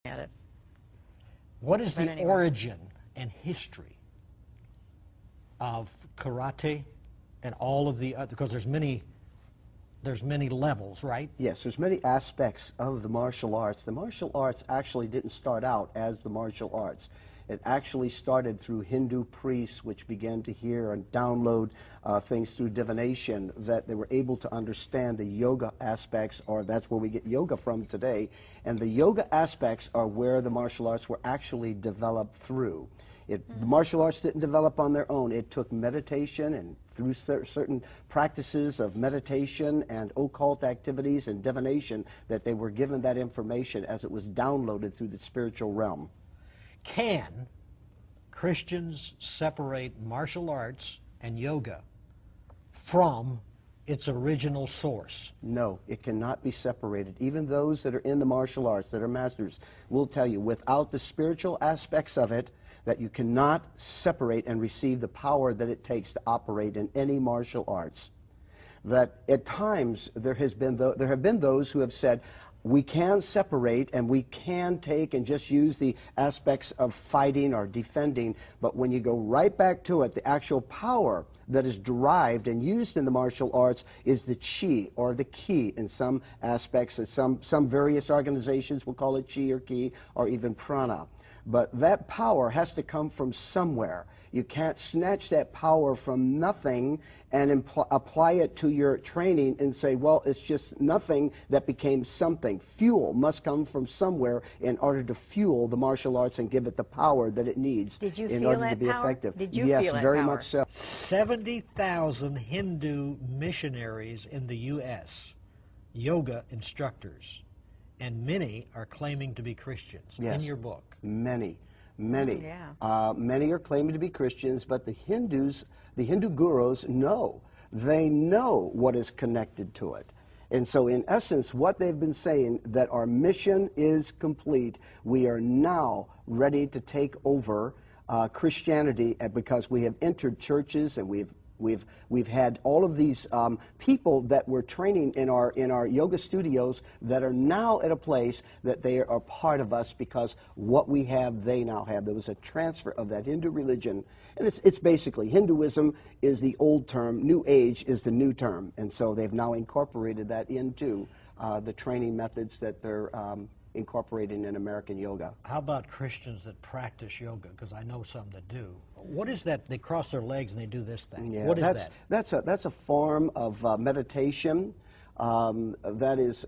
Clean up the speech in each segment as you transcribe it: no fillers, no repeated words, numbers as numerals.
at it. What is But the anyway. origin and history of karate and all of the other, because there's many levels, right? Yes, there's many aspects of the martial arts. The martial arts actually didn't start out as the martial arts. It actually started through Hindu priests, which began to hear and download things through divination, that they were able to understand the yoga aspects, or that's where we get yoga from today. And the yoga aspects are where the martial arts were actually developed through. The martial arts didn't develop on their own. It took meditation, and through certain practices of meditation and occult activities and divination, that they were given that information as it was downloaded through the spiritual realm. Can Christians separate martial arts and yoga from its original source? No, it cannot be separated. Even those that are in the martial arts, that are masters, will tell you, without the spiritual aspects of it, that you cannot separate and receive the power that it takes to operate in any martial arts. That at times there have been those who have said, we can separate and we can take and just use the aspects of fighting or defending, but when you go right back to it, the actual power that is derived and used in the martial arts is the chi, or the ki in some aspects. Some various organizations will call it chi or ki, or even prana. But that power has to come from somewhere. You can't snatch that power from nothing and apply it to your training and say, well, it's just nothing that became something. Fuel must come from somewhere in order to fuel the martial arts and give it the power that it needs in order to be effective. Did you yes, feel that very power? much so. 70,000 Hindu missionaries in the U.S., yoga instructors, and many are claiming to be Christians. Yes. In your book. Many. Yeah. Many are claiming to be Christians, but the Hindu gurus know. They know what is connected to it. And so in essence, what they've been saying, that our mission is complete. We are now ready to take over Christianity, because we have entered churches, and we've had all of these people that were training in our yoga studios that are now at a place that they are part of us, because what we have, they now have. There was a transfer of that Hindu religion, and it's basically, Hinduism is the old term, New Age is the new term, and so they've now incorporated that into the training methods that they're incorporating in American yoga. How about Christians that practice yoga? Because I know some that do. What is that? They cross their legs and they do this thing. Yeah, what is that? That's a form of meditation. That is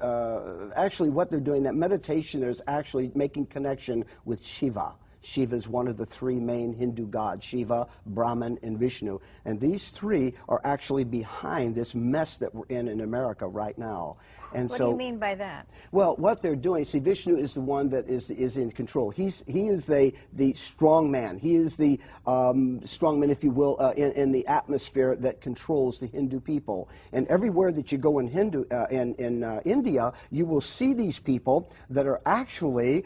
actually what they're doing. That meditation is actually making connection with Shiva. Shiva is one of the three main Hindu gods, Shiva, Brahman, and Vishnu. And these three are actually behind this mess that we're in America right now. And What so, do you mean by that? well, what they're doing, see, Vishnu is the one that is in control. He is the strong man. He is the strong man, if you will, in the atmosphere that controls the Hindu people. And everywhere that you go in India, you will see these people that are actually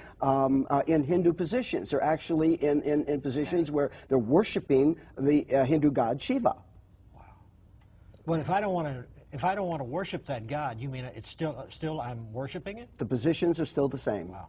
in Hindu positions. They're actually in positions where they're worshiping the Hindu god Shiva. Well, if I don't want to worship that God, you mean it's still I'm worshiping it? The positions are still the same. Wow.